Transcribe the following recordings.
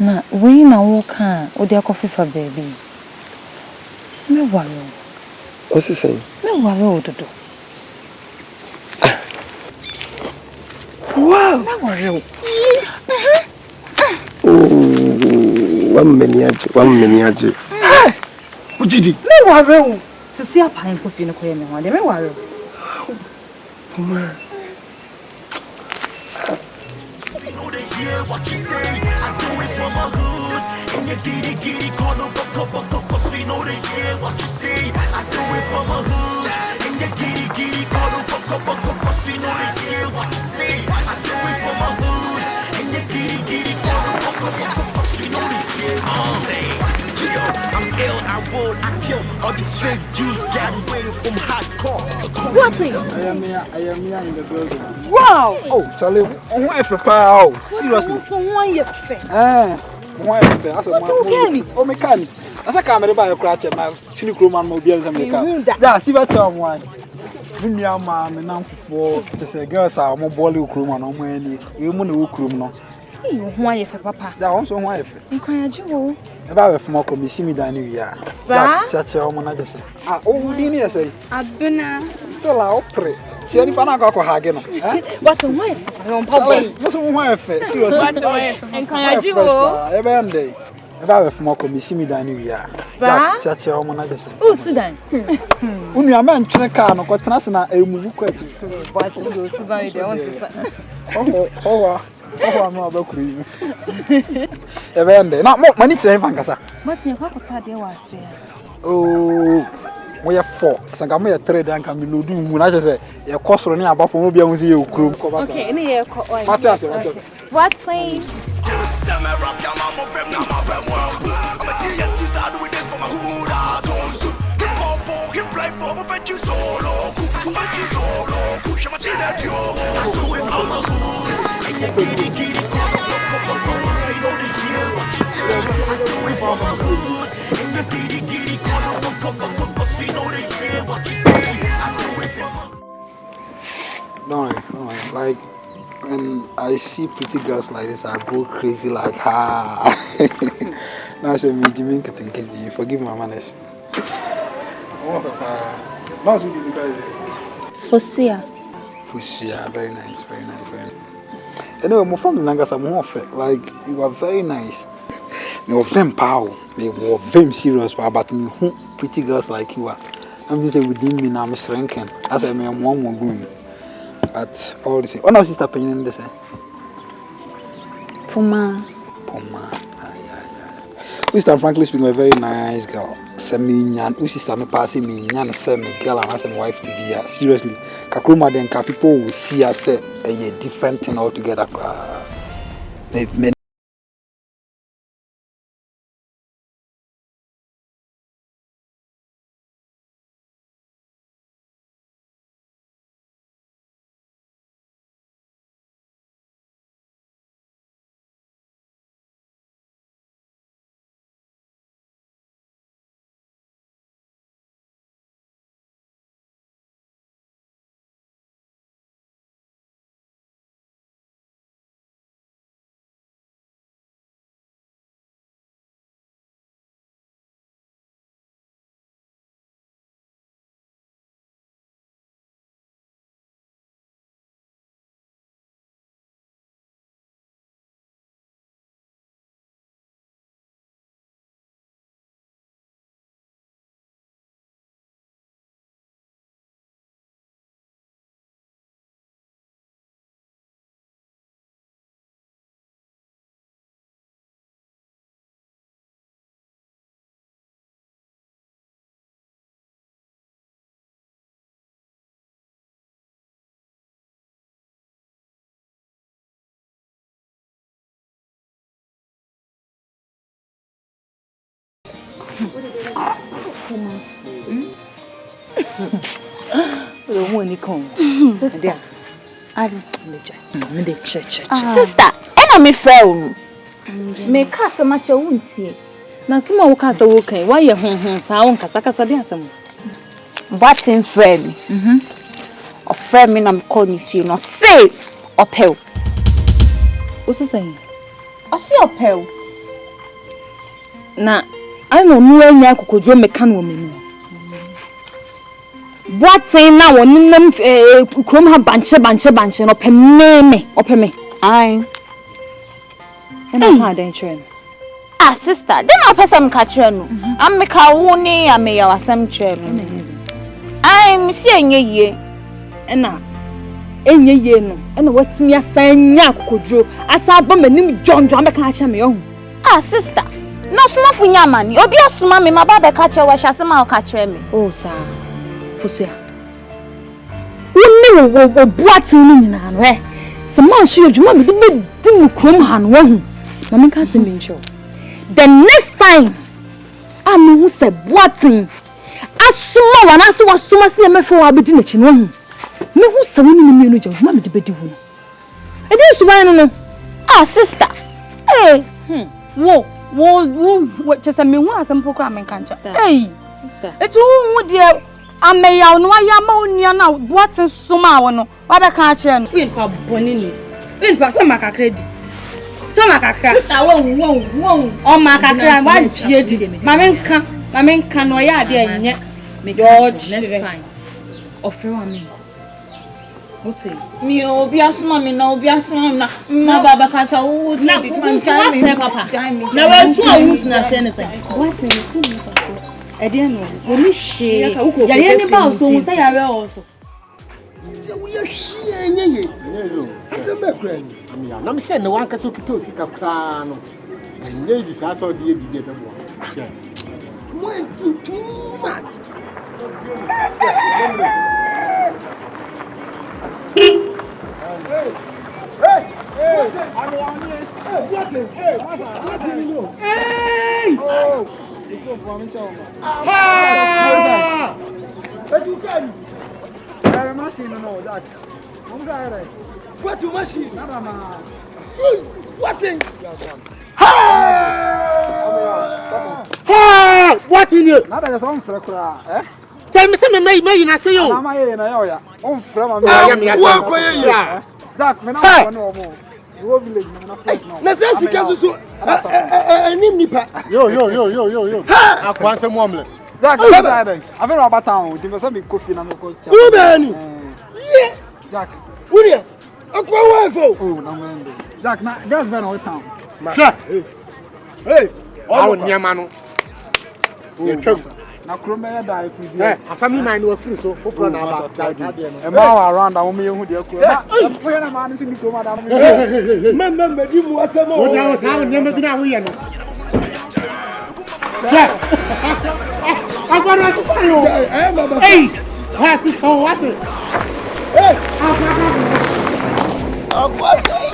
Na we na walk o dia coffee for baby. Me worry. What's he saying? Me worry do. Wow. Me worry. One miniature. What did you? Me worry. Sisi apan coffee no koye me ho. Me worry. What you say, I do it for my hood. And you giddy, call no cause we know they hear what you say. I do it for my hood. And you giddy, call no cause we know they hear what you say. I do it for my hood. And you giddy, call no cause we know they hear what you say. I'm ill, I roll, I kill. All these fake Jews got away from hardcore. What thing? I am here in the building. Wow. Oh, Charlie, on wife for power. Seriously. Someone you fair. Wife, that's what's okay? Oh, mechanic. As a camera by a crash, my chinico man will be able to make up. Yeah, see what someone. Bring your mom and now for the girls are more bolly crew and on many. You want to crew no. You want for papa. That also wife. Encourage you. About a small committee, see me down here. Sir, such a woman, I just say. Ah, oh, didn't say? Abuna. Still out, pray. See any banana hagen. What's a wife? I don't papa. What's a wife? Seriously. What's a wife? Encourage you. Every day. About a small committee, see me down here. Sir, such a woman, I just say. Oh, Sudan. When you are man, Chinacan, or Quatrasana, a move question. What's a good Sudan? Oh, I'm not about cream. Every day. Not more money to Fancasa. What's your papa? There was here. Oh, we are 4. Sangame a trade and can be loading when I just say, your cost running about for Mobia on the crew. Okay, in here. What thing? Don't worry. Like when I see pretty girls like this, I go crazy like ha. Now I say me Jimmy you forgive my manners. Fusia, very nice. Anyway, my family Nangasa more like you are very nice. You are very powerful. You are very serious, but me pretty girls like you are. I'm just saying within me now I'm shrinking. As I may one more good. But all the same. Oh no, sister Penny in the same. Puma. Sister, frankly speaking, a very nice girl. Semi-nyan, sister me passing me nyan semi girl and as a wife to be here. Seriously, Kakruma then people will see us say a different thing altogether. Sister, Sister, and I'm a friend. Make us a much a wound. now some more cast a walking. Why you sound Casacasa? What's in friend? A friend, I'm calling you not say or pale. What's the saying? I see a pale. Na I know no nya kokodro meka no menu. Boaten na wonnem krom ha banche no pememe opeme. Ai. Na ha den chere. Ah sister, then I person catch no. Am me ka wo ni am me ya wasam chere no. Ai me si enye Na enye ye no. Na watimi asan nya kokodro. Asa ba manim jonjo am ka acha me yo. Ah sister, no suma fu nyama ni. Obi asuma me ma ba be catch we hwase ma o catch me. Oh sir. Fosia. Wonni wo boaten ni nyina no eh. Se man hye adwuma me de bedi mu krom ha no hu. Na me ka se me nsho. The next time am hu se boaten asuma wana se wasuma se me fe wa bedi na chi no hu. Me hu se woni me no adwuma me de bedi hu no. E dey suban no. Ah sister. Eh. Wo just me hu asem poko am kancha. Hey Sister. Etu hu de ameya no aya ma onua na boaten suma wo no. Wa be kan kire no. Win pa boni ni. Win pa so maka credit. So maka kra. Sister wo. O maka kra wa jie di. Ma me nka no ya de enye. Next time. Offer wa me. What's it? mi obi asuma mi na ma baba ka cha wo Na di man say papa. Na we so awun na say ne say. Boaten fu mi pa so. E dey no. We ni hye. Ya ye ni ba so say ya we also. We are here enye. Aseme kran. Amia, na me say ne wan ka so kito sika kra no. Enye di sa so de bi de bebo. Hye. Went too much. What you machine? What thing? What in you? Nada é só fracura, eh? Tell me say me na say yo. Mama ye na yo ya. Frama Wo Jack, me na no mo. Wo village na place no. na say sika so enim nipa. Yo. Akwa se mo omle. Jack, that's I think. I feel about town. You must be coffee na me ko. Wo be ni? Jack. Wo ni? Akwa wa fo. Oh, na me. Jack, na girls be no town. Hey. Awo nyama no. Ye twem. Na krome ya da ifu bi. Afami man no afiri so. Foforo na aba. E ma around am me hu de ko. Wo ya na ma no so mi ko ma da mo. Me di mu asemo. Wo da wo sa wo nyama bi na wo ye no. Agora tu falou. Baba. Ei! What is so what? Hey. Akwa say.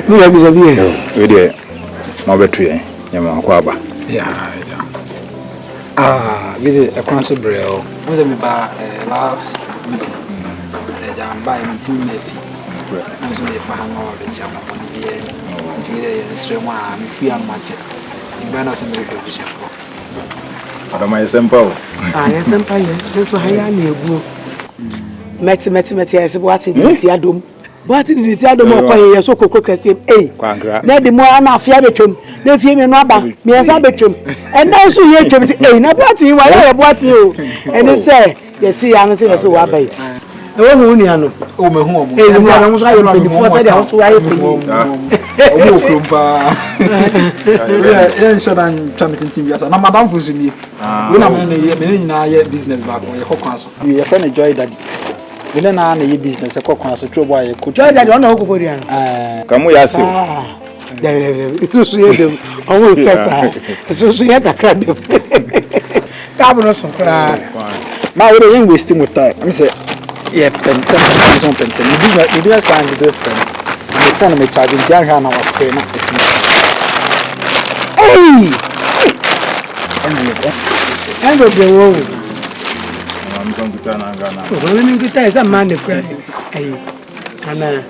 Mi ya biza biye. We dey ma betu yen. Nyama akwa aba. Yeah. Gide e kwan so bre o. Mo se mi ba last week. Jam buy me team me fi. Mo so me fa no be jam ko ni ye. Gide ye stre mo a mi fi am mache. Iba na se me ko bi shako. Adama yesempa o. Yesempa ye. Just haya na egwu. Meti ese boati di adom. Boati di adom o kwa ye so kokro krese Kwankra. Na di mo ana afia betwem. Na fie me no aba. Me esa betwem. And now so ye twem say na boati wa ye boati o. And say ye ti ya no say so wa bai. E wo hu ni ano. O me hu o mo. E mo na mo so ayo 24 say dey ho to ayo pe. O mo krompa. Ye nshadan chamitin biasa. Na madam fusu ni. We na me nyina ye business back ye kokwan so. Ye fa na joy daddy. We na ye business e kokwan so trouble aye ko. Joy daddy on na ko for dia. Kamu ya se. Isso ye dem. O sesa. Isso ye takra dem. Ka bo no so kra. Ma we dey waste mo time. I say yeah penta so penta. You do find the different. The phone me charge in dia na wa free na esi. Hey! Ando de wo. Mama mkonguta na ngana. Wewe ni ngita esa mane kwa. Ana.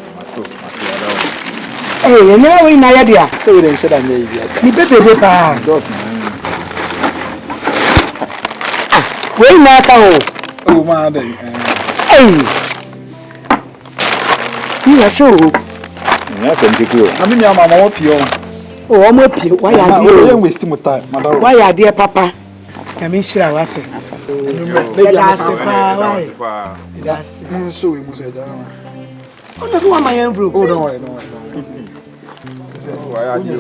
Na we na ya dia. So we dey share na yes. Ni bebe pa. We na ka ho. O ma dey. ya show. Yes, and people. I mean, your mama up here. Oh, I'm up here. Why are you wasting my time, madam? Why are dear papa? I mean, sure, what's it? That's so we must say that. Oh, that's why my hand broke. Oh, don't worry, don't worry. Why are you?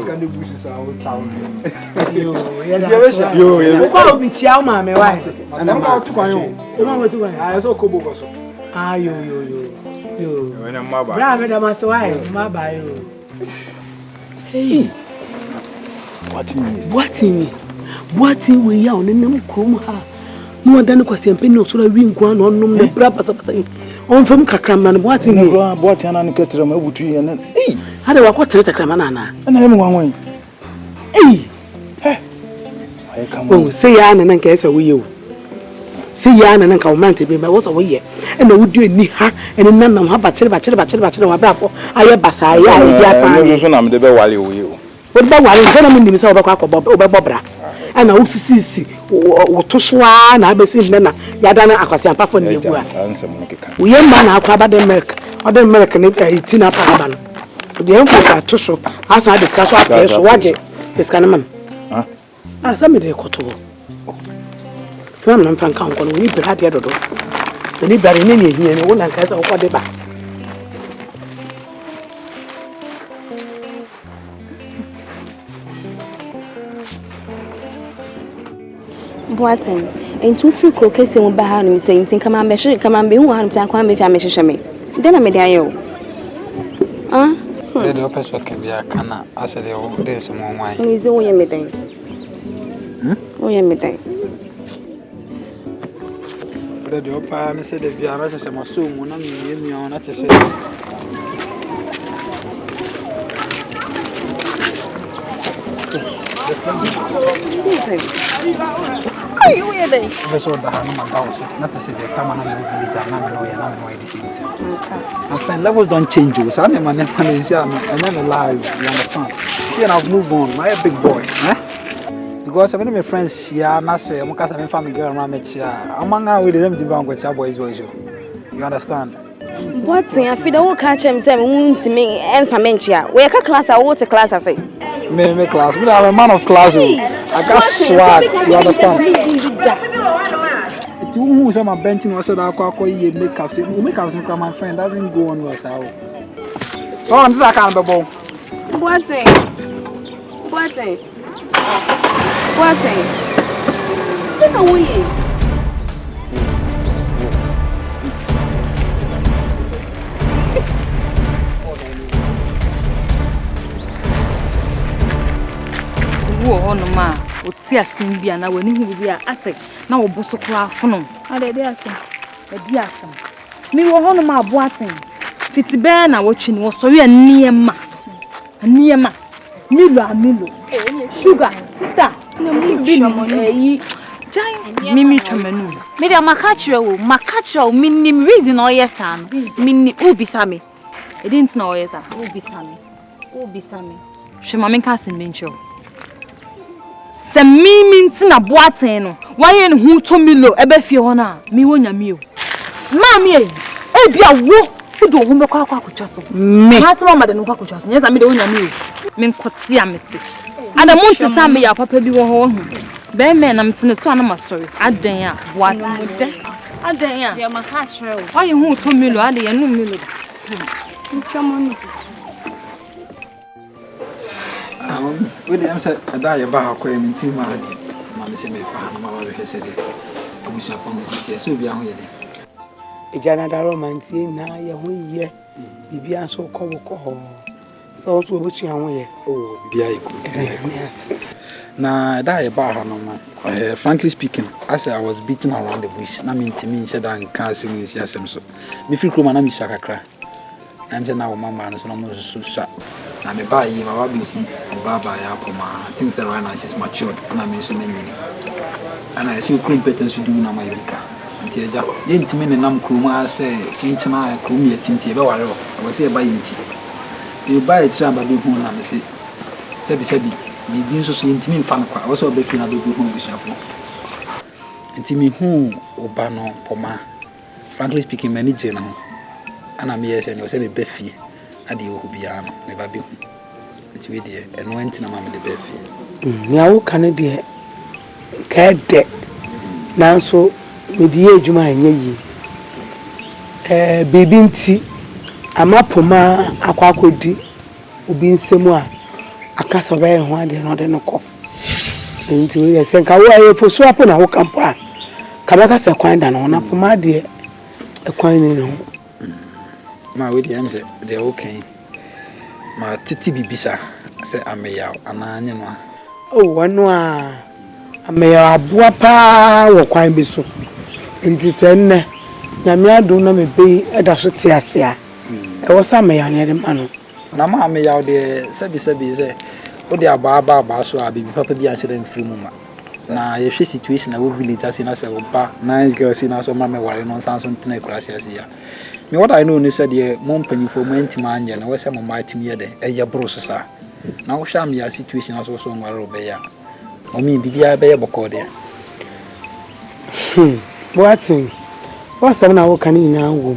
Yo, I'll be chow, mammy. Why? And I'm about to go. I saw Kobo. Ah, yo. When I'm mobile. Brother, must why? My bio. Hey, what in we are on them come ha? No, then, because I'm penny so we go on the brabas on from Kakraman. What in you? What an Catram would tree and hey, how do I got to the Cramana? and I'm one way. Hey, I come on, say Anna and Case away you. See Anna and Calman to be my was away, and I would do it her and then none of her bachelor, I have Basaya, I'm the while you. But while gentlemen himself over Bobra, and I would see or to swan, I be seen Nana, Yadana Aquasian Papa. We young man are covered the milk, or the American 18 up Aban. The emperor to show, as I discuss what I watch it, this Canaman. Ah, somebody got to go. From them can count on we had the other door. The liberty in here, and one and cast of what they back. Boatin, and 2 free croquets and behind me saying, come on, measure, come on, be one time, come with a measure me. Then I made a ah, the opposite can be a canna. I said, oh, there's some more wine. Is the way meeting. Oh, yeah, meeting. But the opera said, if you are right, I'm assuming I'm in your own. I just said, are you with it? that's what the Hanuma house. Not to say they come and village and I'm my friend, levels don't change you. So I'm a man and never lie. You understand? See, and I've moved on. My big boy. Because I'm my friends here, and I say, I'm a family girl around me. I'm hanging with them to go and go boys. You understand? What's in? I feel the whole catch him saying, to me, and Famentia. Where can class? I water class, I say. Me class. I'm a man of class. I got swag. You understand? It's who say my benching was said I call you makeup. See, makeup is my friend doesn't go on well. So I'm just a kind of ball. What's in? Look away. Oh no ma, o ti asim bia na wani hu bia ase na wo boso kra fono. Ade de asem. Edi asem. Mi wo ho no ma aboaten. Fitibe na wo twi ni wo so ye niema. Niema. Milo. Sugar, sister. Na mu bi ni Jai mimi twamanu. Me dey makachire wo minim reason oyesa no. Minni ubisa me. E didn't know oyesa. Ubisa me. Hwe ma men ka asem mencho. Se mimi ntina boaten no waye ne hu to milo ebe fie ho na mi wonya mi o ma mi e bia wo do ho be kwa akwaso me ha se ma de no kwa akwaso nyeza mi de wonya mi o me nkoti amete ada mu nti sa me ya papa bi wo ho hu be me na mtene so na masori adan a boaten adan a ya maka kire wo waye hu to milo ade ya no milo Ntwamonu. When I'm said, I die about her in 2 months. Mamma said, my father, my mother said, I wish I found this so be on here. A Janada romance, now you're here. Be so call. So also which young way. Oh, be I good. Yes. Now, I die about her no more. Frankly speaking, I said I was beaten around the bush. I mean, to me, said I can't see me, yes, I'm so. Me feel come and I'm shaka. I'm just now, Mamma, and so I'm so sharp. I'm a buy him, I will be Baba Yapoma. Things are right now, she's matured, and I'm so many. And I see cream patterns you do in America. Until the intimate and I'm Kuma say, Chinchana, Kumi, Tinti, I was here by you buy a tram by the home, and I say, Sebi, me being so intimate fan, also baking a big home with Shapo. Intimate home, Obano, Poma. Frankly speaking, many general. And I'm here, and you say, Beffy. ade wo bia no me ba bi nti we de eno enti na mama de ba fi nya wo kan de ka de nanso me di adwuma anya yi bibi nti amapoma akwakodi obi nsemu a akasa ba ho ade no de no ko nti we se nka wo aye foso apo na wo kampo a kabaka se kwan da no na poma de ekwan ni no ma we de am se de okay ma titi bibisa se ameya ananye no wano a ameya aboa pa wo kwan bi so nti se nne nyame ado na mebe eda so te ase a e wo sa ameya ne de ma no na ma ameya de sabi se o de aba so a bibi papa bi a chere mfiri mu ma na ye hwe situation na wo village ase na se wo pa nice girl se na so ma me ware no sanso ntena kurase ase ya me what I know ni said ye mom panifo mo antima anye na we se mo matim ye de eye bro so sa na wo hwa me ya situation aso so nware obeya o mi bibia be ye boko de what's na wo kan ni na wo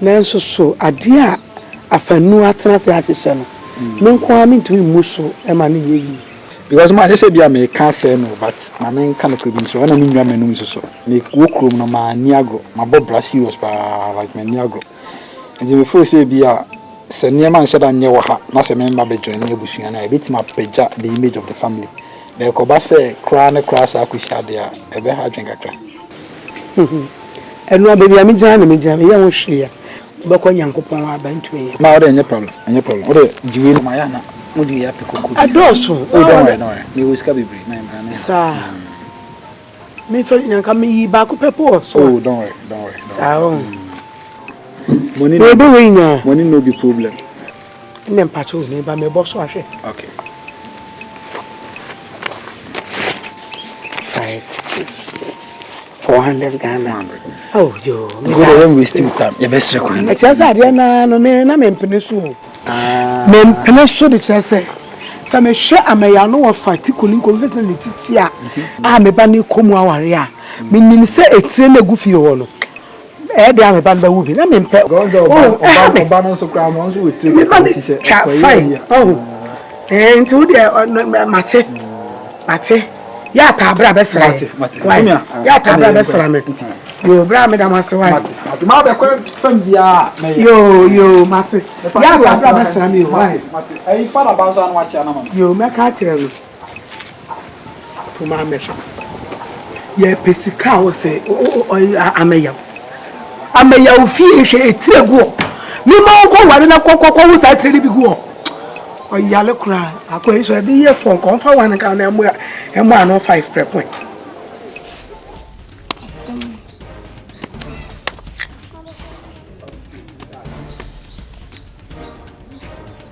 na nso so ade a afanu atena se ahyehyɛ no me nko a mentumi muso e ma ne yeyi because man say bia me can say no but na men kan ko bi so na me nwa menum so me wo krom no ma ni agro ma bo bra serious pa like me ni agro and me feel say bia se ne man shada nye wo ha na se me ma be join ne busua na e betima peja the image of the family be ko ba say kra ne kra sa akushia de a e be ha dwen kakra enu abebi a me jana me jana ye wo hwe be ko nyankopon abantu ye ma o de any problem o de jiwe ma ya na mo di ya pekoko adoso don't worry me we ska bibri na sa me fe nyanka me yi ba ko pepo so oh don't worry sa money no be problem nem pacho me ba me boss ahwe okay 400 Ghana. Oh, yo. Go when we still time. You best record. I just had no me na me mpenesu. Me mpenesu de chese. Sa me hwe amaya no wa fati kolinko ngese ne titi a me ba ne komu aware a. Me nim se etire na gu fie ho no. E de a me ba ba wu bi na me mpe. Oba no so kra no so etire titi se. Fine. Oh. Nti wo de mate. Ya tabra be sra. Ya tabra be sra me. Yo bra me da mase wa. Ma be ko fam bia. Yo mate. Ya tabra be sra me wa. Ai fa na banzo anu achi ana ma. Yo me ka kire no. To ma me sha. Ye pesika wo se ameya. Ameya ofie hwe etiregu. Mi ma ko ware na kokoko wo sa tire bi gu. Oyale kura akwa so de ye phone kon fa wan ka na emu no 5 point.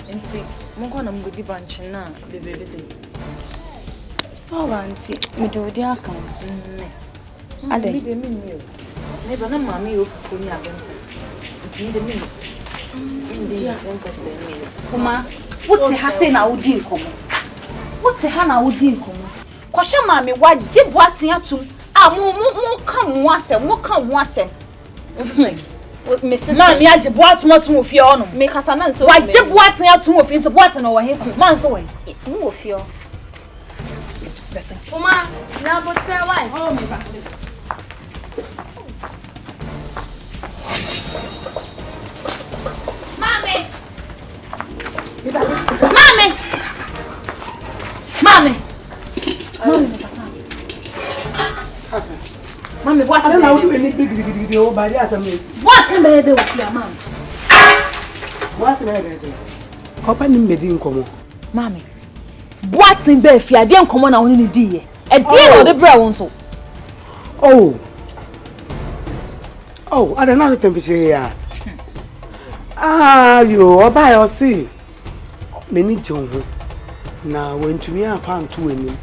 Enti mo ko na mgudi branch na bebe say. So auntie, me do di Akan. Ade. Me de me ni. Ne ba na mama yo ko ni abem. Enti me de me. Ndi senka se ni. Kuma wote ha se na wodi nkomo. Wote ha na wodi nkomo. Kwahye maame waje boaten atum a mo kan mo asem. Mrs. Maame aje boaten atum ofie ono. Me kasa na nso. Waje boaten atum ofie so boaten no wo he ku. Man so we. Mo ofie o. Bese. Kuma na bote why? Oh me ba. Mami. Mami, what? I don't know any big over by the me. What in the with your mom? What in say? Company made in common. Mami. What in be fi ade nkomo na woni ni di ye. E di no de bra won so. Oh, I don't know the temperature here. You oba yo see. Me ni je ho. Na wentumi afam to eni.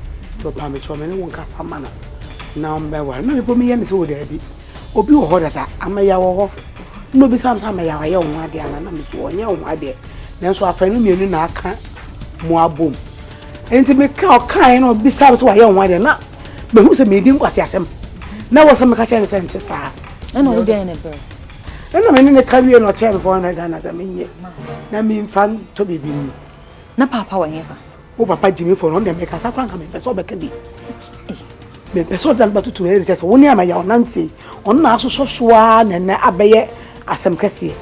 So pa me chome ne won kasa mana. Na mbe wa. Na me po me ye ne se wo da bi. Obi wo ho dada amaya wo ho. No bi sam sam ya wa ye wo ade ana na me so onye wo ade. Nanso afanu mienu na aka mo abom. Enti me ka o kan na obi sam so wa ye wo ade na me hu se me di nkwase asem. Na wo se me ka che ne se nti sa. Na no dey na ber. And I mean, a career not chair for Ghana as I mean, I mean, fun to be been. Na papa whenever. Oh, Papa Jimmy for on them make us a crank and a sober can be. Me peso dan batu to here says woni ama ya onante on na aso sosoa na na abeye asem kase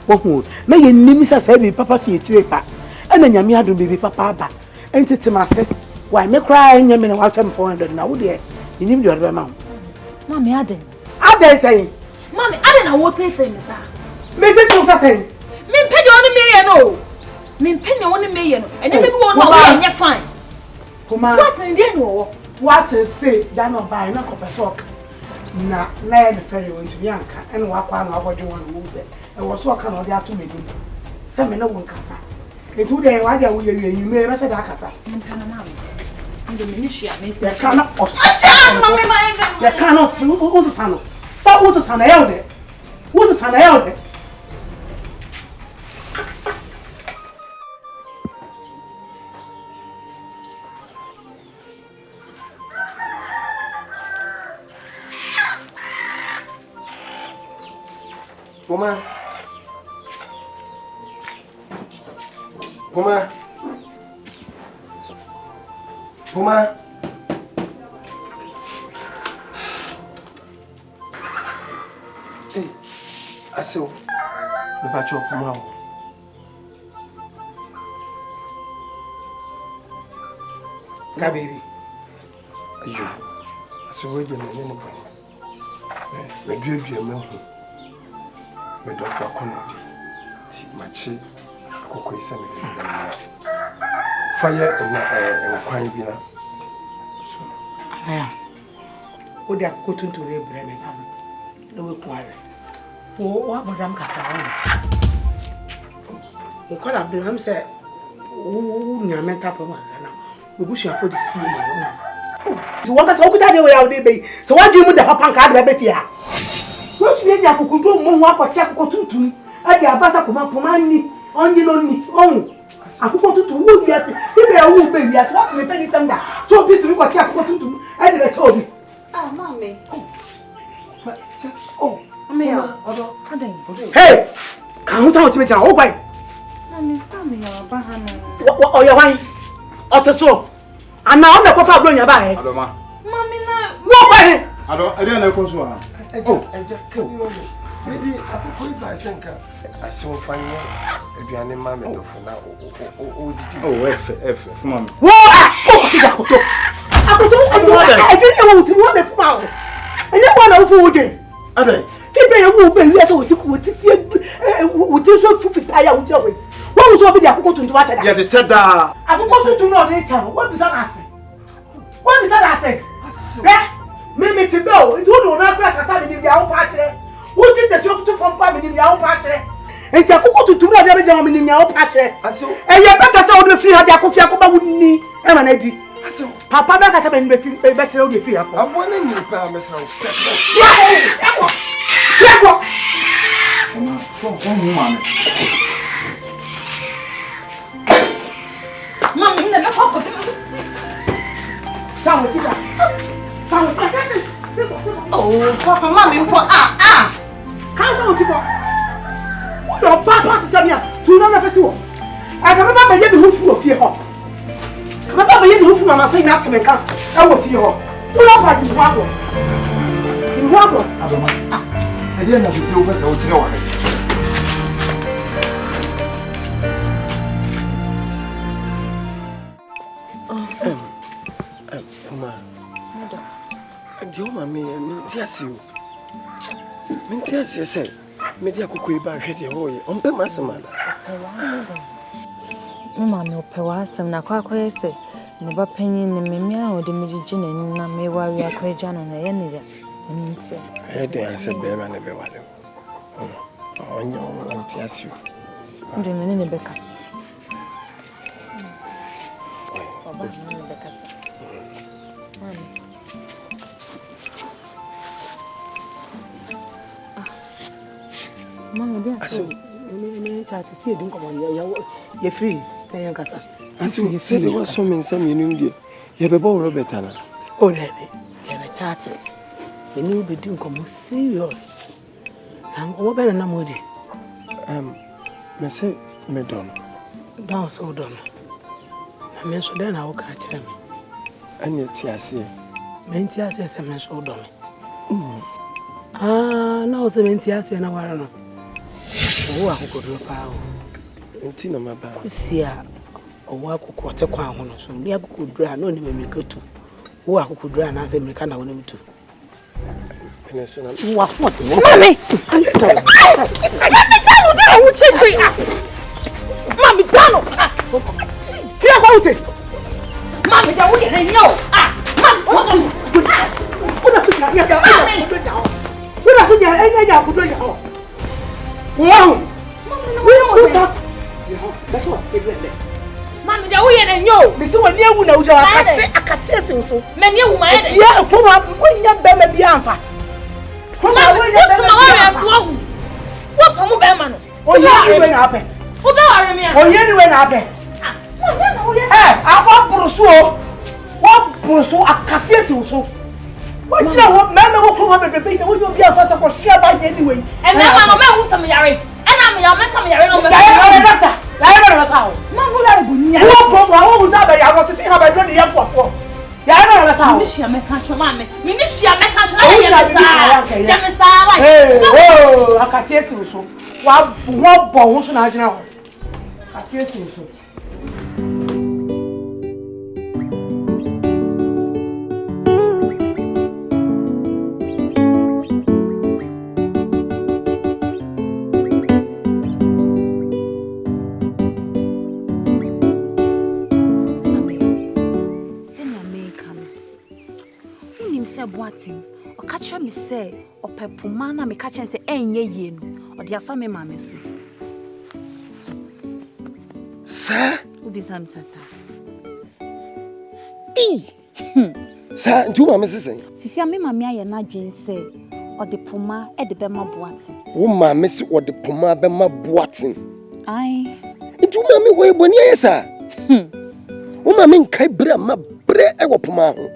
wo hu na ye nim sa bi papa fie tire pa na nyame adom bi papa aba entitema se why me cry nyame na wa 400 na wo de nim de orbe ma mami aden say mami aden na wo tete me sa me tete fa say me pede oni me ye no me pede oni me ye no ene me bi wo no wo nye fine kuma what in dey no what is say that no buy na ko pesok na the ferry went to Bianca and wa kwa na abodu one who say e wo so kan o de ato medum say me na won kasa e tu de wa de wo ye you me be say da kasa nka na mama ndo me ni hia me say ya kana o mama ma ende ya kana o so sano fa o so sano ya o de wo so sano ya o de Puma. Hey, aso. Me ba cho Puma o. Ka baby. Ayo. Aso we de me ne bo. Me duadua me hu. Me do fa kono bi. Ti machi akoko isa me ne na. Fire na kwan bi na. So. Aya. O de akoko tuntu re bre me pam. Na we kware. O wa bodam kata o. O kwara bre am se o nyame tapo ma na. Obushia for the sea na. So what ka okuta de we ya de be. So what do you mu de papa nka de be tia? What you dey akoko do mo ho akoti akoko tuntum. Ade abasa koma poma ni. Onyi no ni. On. Akoko tuntum wo bi ase. Ibe ya wo be wi ase. What me penny sem da. So bi tu ko ti akoko tuntum. Ade be cho bi. Ah, mommy. Oh. Ameya. Odo. Aden. Hey. Kan ho ta o ti be jara o gwan. Mami Sam ya ba ha no. O ya wan. O te so. Ana o na ko fa bro nya ba he. Adoma. Mami na. Wo gwan. Ado, ade na ko so ha. Oh, eja ko. Maybe akoko iba senka. Aso fanye aduane ma me do funa o didi. Oh, efe, fuma me. Wo ah, ti da ko to. Akoto, I didn't want to want the foul. And then one of food. Ade, ti be ye wo be wi ase wo ti so fufi tire wo ti o we. Wo wo so be dia akoko tuntu wa cheda. ya de cheda. Akoko tuntu no dey cha. Wo bi sa na ase. Wo bi sa na ase. Eh? Me ti be o, nti wo do na kra kasa me dia wo pa kire. Wo ti de so to fom pa me dia wo pa kire. Enti akoko tuntu no dey be jama me dia wo pa kire. Aso. E ye beta sa wo do free ha dia akofia ko ba wuni. E ma na di. Aso. Papa ba ka ta be be tire wo dey free ha. Abona ni pa mesra o. Yego. Mami na me ko. Sawo ti da. Sawo ta. Oh, Papa, mommy, what? How sawo ti bo? Wo yo papa ti se mi a. Tu no na fe si wo. A ka baba ye bi hu fu ofie ho. Ka baba ye bi hu fu mama say na ateme ka. E wo fie ho. Wo lo pa di ho abo. Di ho abo. Ade na fi se o pese o tire wa. Dioma me tiasi o. Me tiasi se me dia kokoi ba hwede ho ye. Ompe masemana. Mama me opewa asem na kwa se ne ba panyin ne memia o de megigi na na me wari akwaja no na ye ne ya. Nti. E de anse be ma ne be wale. Onye o tiasi o. Ndo me ne be kasa. Baba ne be kasa. Mami. Mama be aso. Me chat see edin komo ya free na yan kasa. Aso ye free wa so me nsam ye nim die. Ye be bo Robert ana. O lebe. Ye be chat. Ye ni be din komo serious. What better na modi? Me say me don. Don so don. Na me so den na wo ka kire me. Ani ti ase. Me ti ase se me so don. Na o se me ti ase na wara no. Wo akokodro pa o. Nti na maba. Sia o akokɔ te kwa ho no so. Ni akokodro a no ni me mekatu. Wo akokodro a na se me ka na wo ne mutu. Mami! Mami, Dano! Tira quanto? Mami, da uye renyo! Mami, Una suja ya kudo ya. Wow! Mami, da uye renyo! Bisi wani ewu na uja akati esinso. Meni ewu ma ede. Ya kuma wonya bema bi amfa. Kuma wonya bema. What come be man? Oye ni we na ape. Wo be ware me a. Oye ni we na ape. Aba purusu o. Wo purusu akati esinso. Wo jira wo meme wo kuma bebe na wo nyo bi amfa se ko hwe ba ye ni we. E na ma no me hu sam yare. E na me ya me sam yare no me. Ya doctor. Ya na sa o. Ma mo la bu nya. Wo ko wo hu sa ba ya go ti ha ba do ni ya kwafo. Ya na sa o. Ni hia me ka cho ma me. Ni hia me ka cho na ya me sa. Ya me sa wa. Oh, akati esinso. Wa bo ho so na agina ho. Akati esinso. O catch me say o pepuma na me catch say enye ye no o de afa me ma me so Sir ubi sam sasa Sir ntu ma me sesen sisi me ma me aye na dwen say o de puma e de be ma boatin wo ma me se o de puma be ma boatin ai ntu ma me we boni aye sa wo ma me nkai bra ma bre e wo puma ho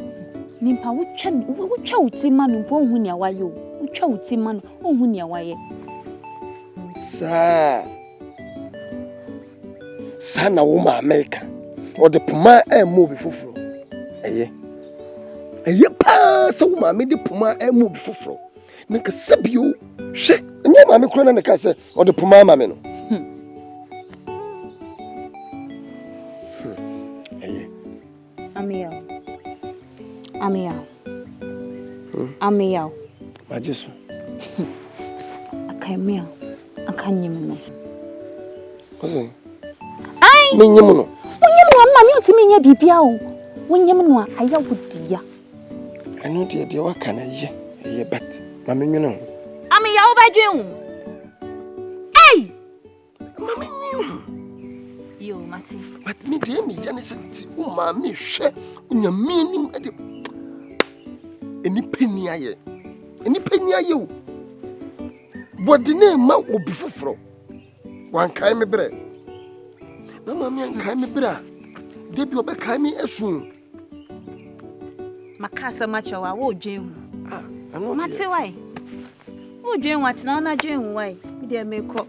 nimpa wutwa uti manu po hu ne awaye wutwa uti manu hu ne awaye sa na wo ma America o de puma e mo bi foforo eye pa sa wo ma me de puma e mo bi foforo na ka sabio hwe nye ma me kro na ka se o de puma ma me no eye Amiya. Majisu. Akamiya. Akanyimno. Kozo. Ai. Menyimno. Onyimno amma me otimi nya bibia o. Wonyimno a aya wudiya. Anu de waka na ye bat. Ma menwene ho. Amiya obadwen ho. Ei. Ma menwene. Yo mati. But me de me ya ne se o ma me hwe onyame nim ade eni pani aye o body na ma obi foforo wan kai me bre na ma me an kai me bra de bi obekai me asun makasa macho wa wo dwen hu anu mati wai wo dwen wat na na dwen hu wai me de me ko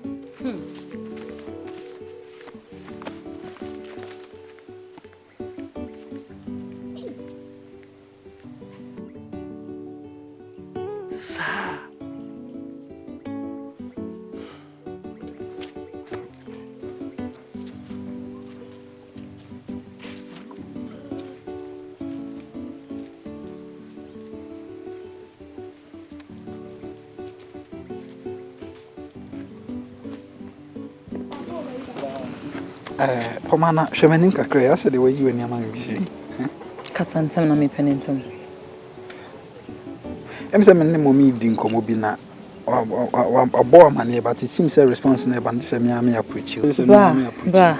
Pomana, shemanin kakre, asa de way you and your man be saying. Kasantem na me penentem. Emsem mommy din komobina or boy money, but it seems a response never and semi me approach you. Ba.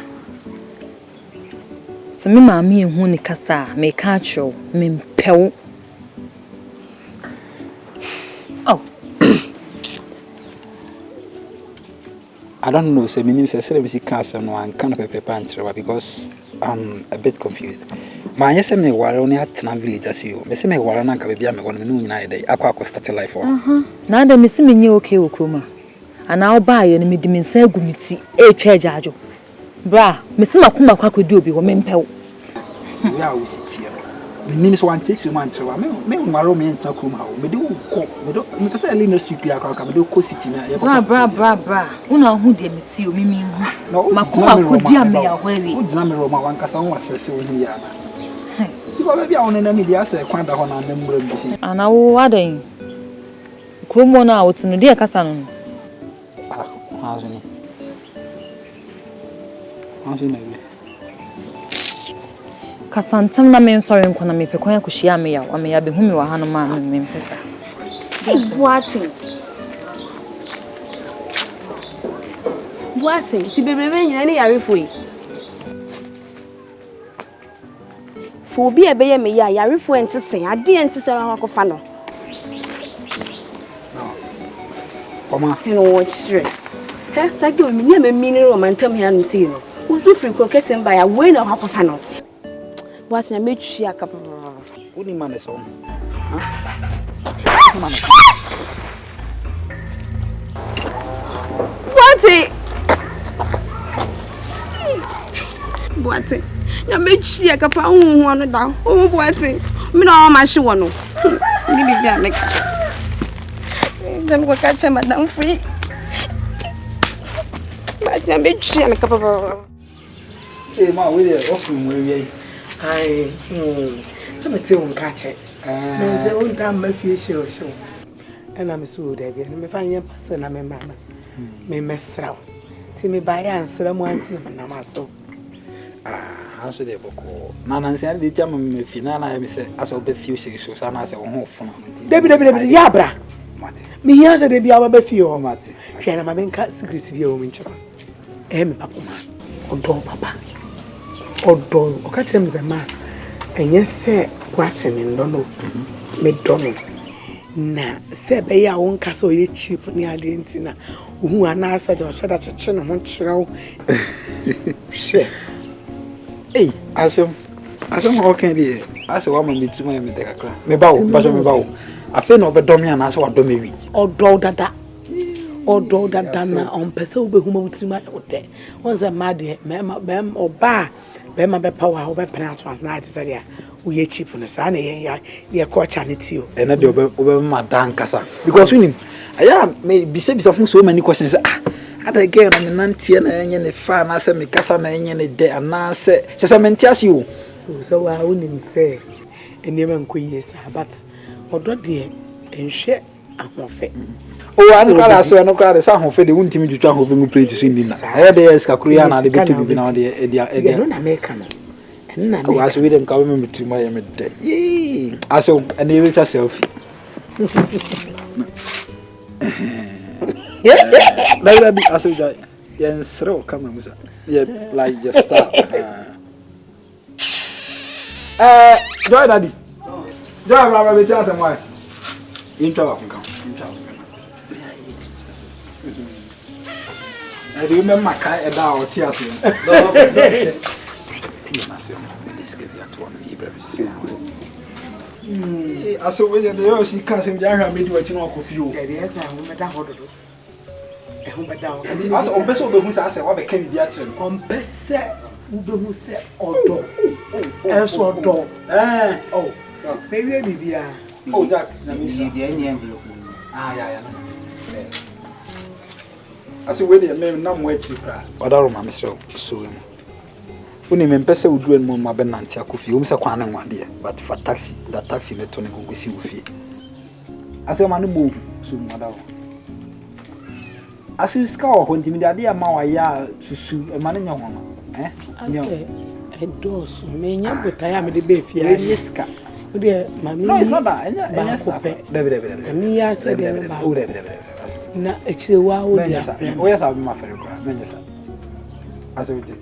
Se me ma me hu ni kasa me ka cho me mpew. Oh. I don't know, say meaning say let me see cancer no and kind of paper punch because I'm a bit confused. My yes me ware only at na village as you. Me ware na ka bia me won me no nyina dey akwa start life for. Na dem me see me nye okay okroma. ana oba ye no medi mensa agumiti e twa agyajo bra mesima kuma kwa kodi obi wo mempew we are we sit here me ni so one takes you man chewa me maro me enta kuma ho me de ko me pesa ele no stupid aka me de ko city na ye bra una hu de meti o mimi hu makuma kodi ame ya hwari o dina me Roma wan kasa won asese o hi ya na Tiba baby awon na media say kwanda ho na namura bi si. Ana wo adan. Kromo na wotunu de kasa no. Hazuni. Hazuni. Kasantam na men sorry nkwana me pekwan akohia ame ya behumi wa hanu ma me mpesa. Boating, ti bebrebe nyina ne yare foi. Fo bi ebeye me ya yare foi ente sen, ade ente sen wa kofa no. Oma, no watch re. Sagi o minya me mini romantam ya no sei no. Uzu free ko kesen ba ya we na wa kofa no. Boating na metwi aka papa. Uni mane so. Boating. Na metwi aka pa hu no da. O boating. Me na o ma hye wono. Ni bibia me. Dan ko ka che madam free. Boating na metwi aka papa. Ma we dey often we wi. Ai, so me te won ka che. Me se won ka ma fie hye o hye. Ana me so da bia me fa yen pass na me ma na. Me mesraw. Ti me ba ya ansra mu anti na ma so. Hanso de boko. Na nansia de tia me fina na me se aso be fie hye so sa na se wo ho funa. Debi ya bra. Mate. Me hia se de bia ba fie o mate. Hwe na ma ben ka secret bia o me nchira. Me papa ma. Odo papa. Odo o ka chem ze ma. Enye se kwate me ndono. Me dono. Na se be ya won ka so ye cheap ni ade ntina. Ohu ana asa de o sheda cheche no ho chirawo. She. Hey, asom how can be? Asa wa me tuma me de kakra. Me ba wo. Afi no be domi ana asa wa domi wi. Odo dada na on pese wo be huma wutima wo de. Won se ma de me oba be ma be power wo be pena so as na ati sadia wo ye cheap no sa na ye culture ne ti o. Ena de obe ma dan kasa. Because we aya me bisa hu so many questions. Ada again na nantie na enye ne fa na se me kasa na enye ne de ana se chese mentiasi o. So wa unim se enema nkoyi sa but odo de enhwe ahofe. O anu kala so no kala sa ahofe de wuntimi twitwa ahofe mu plate so ni na. Aya de eska kuru ya na de betu bi na de e no na make no. Na me. O aso we dem ka we me tuma ya me de. Yi aso ene we twa selfie. Like be aso ja yen sro camera musa. Yeah, like just start. Joy daddy. Joy baba be tell some why. Intro wa kunka. As you remember kai e da o ti aso. Aso we dey o si kan sem ja hwa me di wa chi no kofi o. Yes, I will meda hododo. E hu meda o. Aso on beso be hu sa ase wa be kan bi a kire. On bese wo be hu se odo. Eso odo. Oh. Me wie bibia. Oh, Jack, na me see the envelope. Yeah. Aso we dey me na mo achi kra. Odaro ma me so him. Uni me mpese udru en mo ma be nante akofi. O mi se kwan na nwade but for taxi, that taxi ne to ne go si wo fie. Aso ma no bo so mo adawo. Aso ska o ho ntimi de ade ma wa ya susu e ma ne nya ho no. Ase e dos me nya botaya me de be fie. Yeska. No, it's not that. Debi. Me ya said debi. Na echire wa wo dia. O ya sabi ma fere kwa. Me nyesa. Ase o je.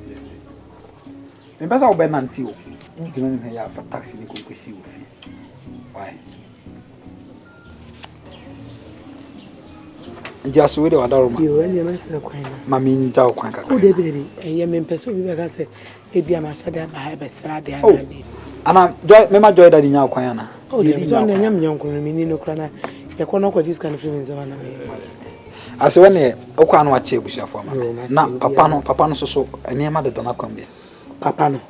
Me pesa o be nanti o. Dino ni ya fa taxi ni ko kwesi o fi. Why? Ndia so we de wadaro ma. Yo, enya na se kwan na. Ma mi nja o kwan kakra. O debi. Enya me pesa obi be ka se e bia ma sha de ba ha be sra de ana de. Ana joy me ma joy daddy nya kwan na. Oh, dem so na nya me nyonkro mi ni no kra na. Ye kono ko jiska no free nzema na me. Ase wone okwa no ache busuafo ma. Na papa no so enema de dona kwam bia. Papa no.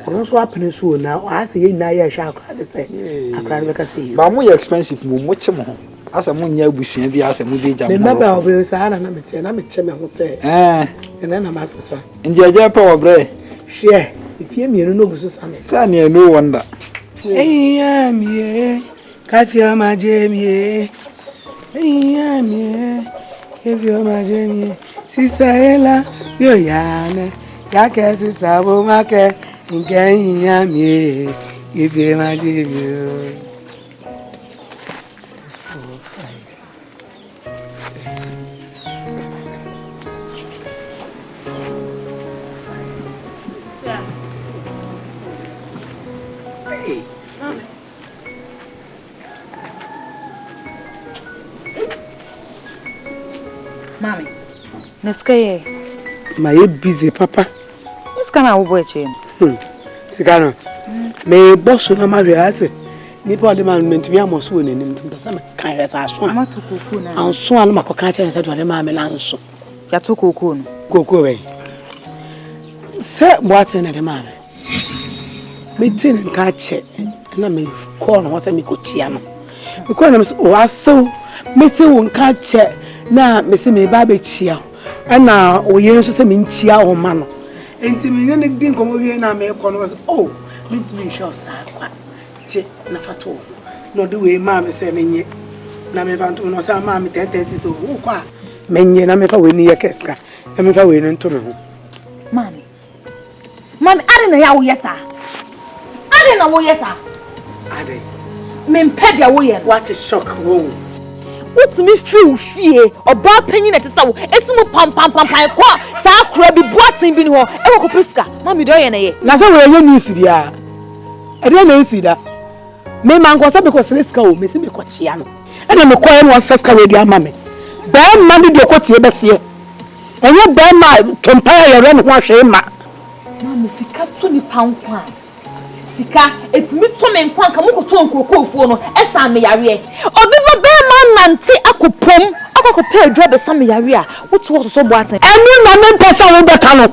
Ono so apene so na ase ye nyina ye hwa akra de se. Akra de ka se. Ba mo ye expensive mo che mo ho. Ase mo nya busua bia ase mo de jam. Me baba obe sa na mete na me che me ho se. Ena na masesa. Nje aja pa obre. Hwe. Ifie mienu no busu sa me. Sa ne no wonder. Eya mie. Kafia ma je mie. Eya mie. Kafia ma je mie. Sisa ela yo yana. Yake sisa bo make. Eya mie. Kafia ma je mie. Mommy, Neskaye. My busy papa. What's gonna watch him? Sigano. Me boss na marry ase. Nipa de man mentumi amoso woni nim tum pesa me kan resa aso. Amato koko na. Anso anu makoka cha nsa de ma me na anso. Ya to koko no. Koko we. Se boate na de ma me. Me tin nka che na me call no wasa me kotia no. Me call na o aso me tin won ka che na me se me ba be chia. Na o yen so se me nchia o ma no. Enti me ne din komo wie na me call no was oh me do sure sa kwa. Na fato no de we ma me se menye na me fanto no sa ma me tentesi so wo kwa menye na me fa we ni ye keska na me fa we no nto me ho mami ade na ya wo yesa ade na wo yesa ade me mpede wo ye what is shock wo utimi feel fie oba panyin na tesa wo esimu pam kwa sa kura bi boatin bi ni ho e wo ko peska mami do ye na ye na so we ye news bia ade na nsi da me man ko sabe ko freska o me se me ko chia no e na me ko e no seska we di ama me ba ma di de ko tie be se enye ba ma tompaya ye re no ho ahwe ma mami sika to ni pankwa sika etimi to me nkwa ka mo ko to nkrokofo no Essan me yare obi ba ma nante akopom akokopɛ adwa be sam yare a woto wo so boaten enu na me pesa wo be ka no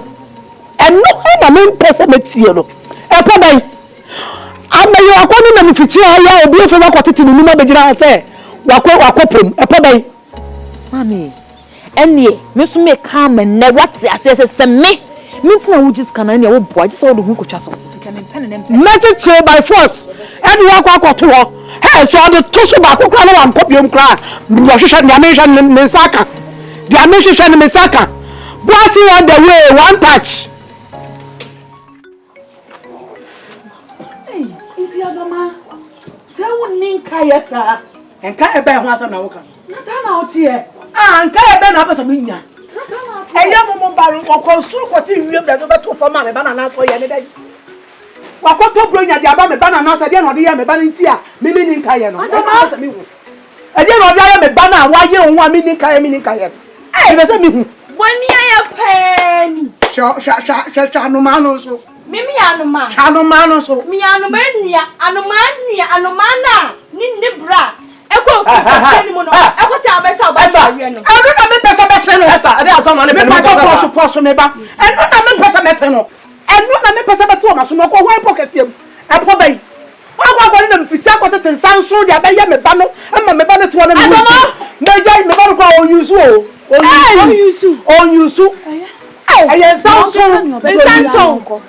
enu na me pesa me tie no e pa bai amayo akwonu na mfichi aya obi efe bakotete ni numa begira se wakopom e pa bai mami enie me so me ka me ne wate asese se me mintina wo jis kana ne wo boa jisa wo de hu kotwa so se me pen ne message by force eni akwakoto ho he so de to so ba kokra na wan kopiom kra wo hwehwe ne amehwe ne saka de amehwe ne saka boati on the way one touch Adoma se woni nka yesa enka ebe ho asa na woka na sa na otie nka ebe na abasa minya na sa na eya mo baru ko suru ko ti wiem da do beto fo ma me ba na so ye ne dai wakoto bronya dia ba me ba na so dia no de ye me ba nti a mi ni nka ye no abasa mi hu e dia no dia me ba na wa ye hu a mi ni nka ye e be se mi hu woni ya pen sha no ma no so mimi anuma anuma no so mi anuma na ni bra eko ko ni mo no eko ti abesa obasa we no enu na me pesa bete no esa ade aso no ne me poso me ba enu na me pesa bete no enu na me pesa bete o ma so no ko ho pocket em e po bai wa na mfiti akote tensanso dia be ye me ba no ama me ba ne to na me me jai me ba ko o use o use aye sanso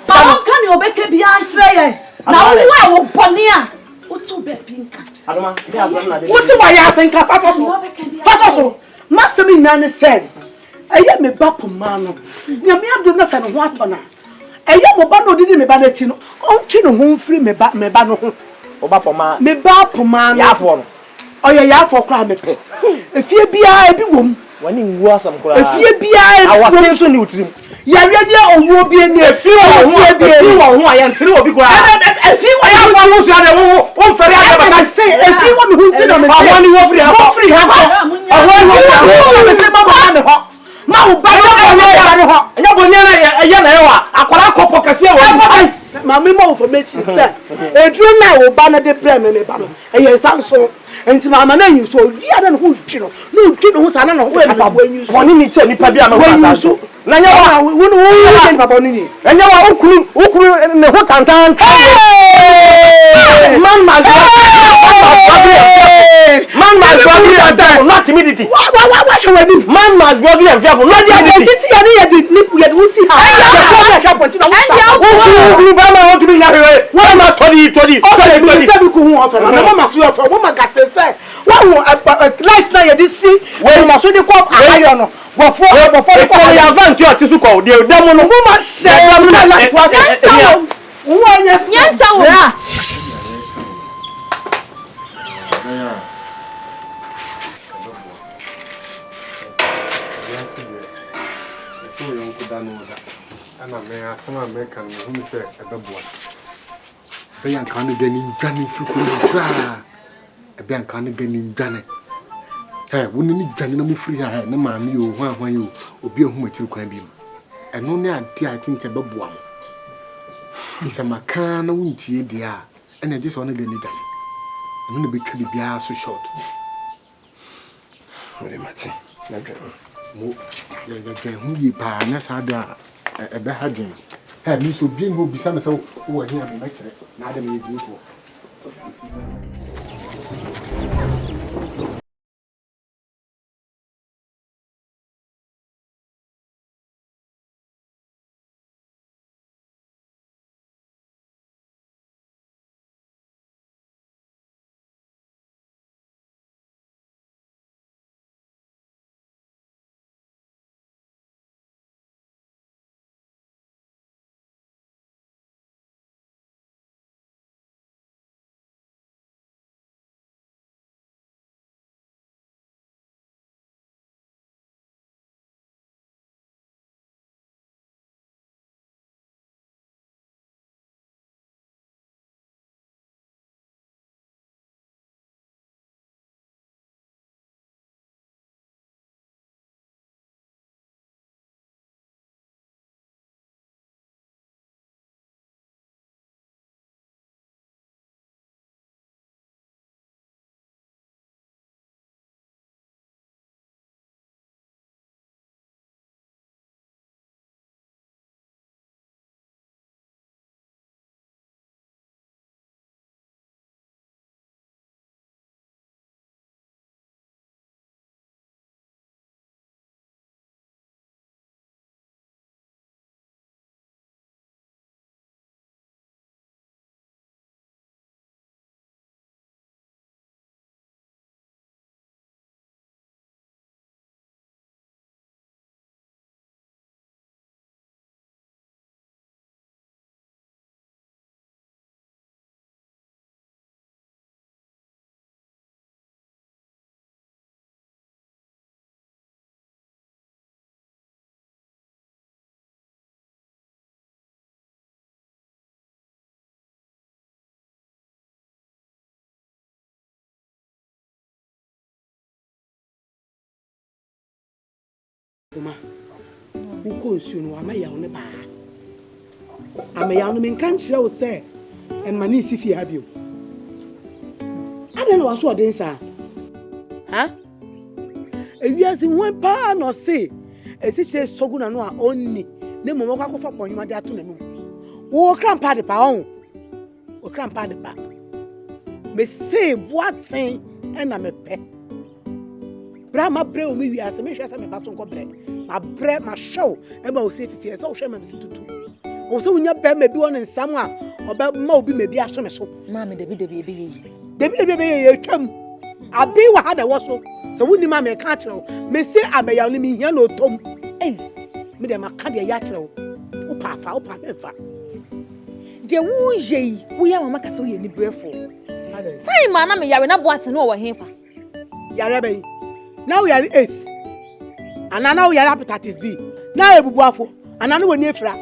ba on kan obeke bia nchire ye na wo wo boni a otu be pinka adoma ide asan na de wotu wa ya asenka faso so masemi na ne sen aye me ba poma no nyame adu na se no ho atona aye mo ba no didi me ba na ti no ontwi no ho mfiri me ba no ho oba poma me ba poma no ya afo no oye ya afo kra me pe efie bia ebi wom wani nwu asam kra efie bia awase so ni utrim ya dia owo bi eni efie wo ho aye nsiri obi kra efie wo ya afo wo so ade wo fere ade ba ka say efie wo me hu ti no me say awani wo free ha awani me say baba me ho ma wo ba no ho nya bonya na ye na ye wa akwara kopo kase wo Mammy more information, sir. A dream now, banner the plan and a banner. And yes, I'm so. And to my man, you so you don't know who you know. No, you know who's an when you want me to tell you, when you so. Nanya, who and Baboni. And you are who and the hot and man, not timidity. What should I do? Man must be ugly and fearful. Not timidity. Who said a double? Bayan can't get in Johnny Fuku. A bank can't get in Johnny. Hey, wouldn't need Johnny no free? I had no man you when you will be a woman to climb him. And only I think a bubble. It's a macan, no winty, dear, and I just want to get it done. I'm going to be so short. Very much. Who ye pa, and that's how a bad dream. Have me so being who be some so who are here and make it. Now, they may do it. Who calls you? I'm a young man. I'm a young man, can't you say? And my niece, if you have you. I don't know what they say. Huh? If you have one pan or say, as it says, so good and no only, the moment I go for you, my dear to know. Oh, cramp at the pound. Oh, cramp at the back. Me say what saying, and I'm a pet. Brahma brew me as a mission as a baton cobre. My bread, my show, and my safety fears, so shame to do. Also, when your bed may be one in somewhere, or about Moby may be a summer so. Mammy, the baby, a chum. I'll be what had a wassail, so wouldn't mammy catch you. May say I may only mean yellow tom. Eh, Madame Acadia Yatro. Opa, opa, dear woo jay, we are Macassoi in the breathful. Say, man, I'm a yarn up what's an over here. Yarabe. Now we are ace. And now we are appetite B. Now a buffo, and I know a nefra.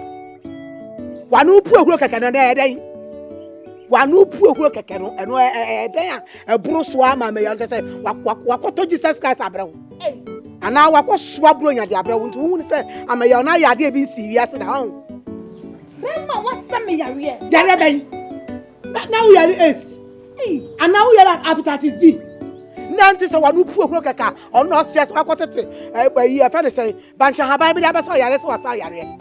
One who poor work at another day. One who poor work at canoe, and a broswam, may I say, what to Jesus Christ, Abra. And now I was swabbling at the Abra, who said, I'm a young idea being serious at home. Bema wasa me yare. Yare ben. Now we are S. Hey, and now we are hepatitis B. Nanti se wanu pu okro kaka ono stress akotete e friend say bansha haban bi da be so yare so wasa yare.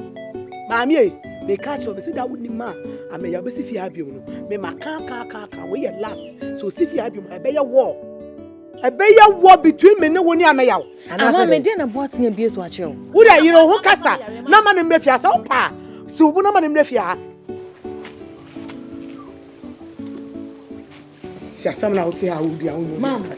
Maami e me catch you be say that woni ma ame ya be si fi abiom no me maka we ye last so si fi abiom e be ye war between me ne woni ame yawo ana me dey na bot ya bie so a chew wo da yiro ho kasa na ma ne mrefia sa opa so bu na ma ne mrefia sia sam na oti ha wo dia wo mama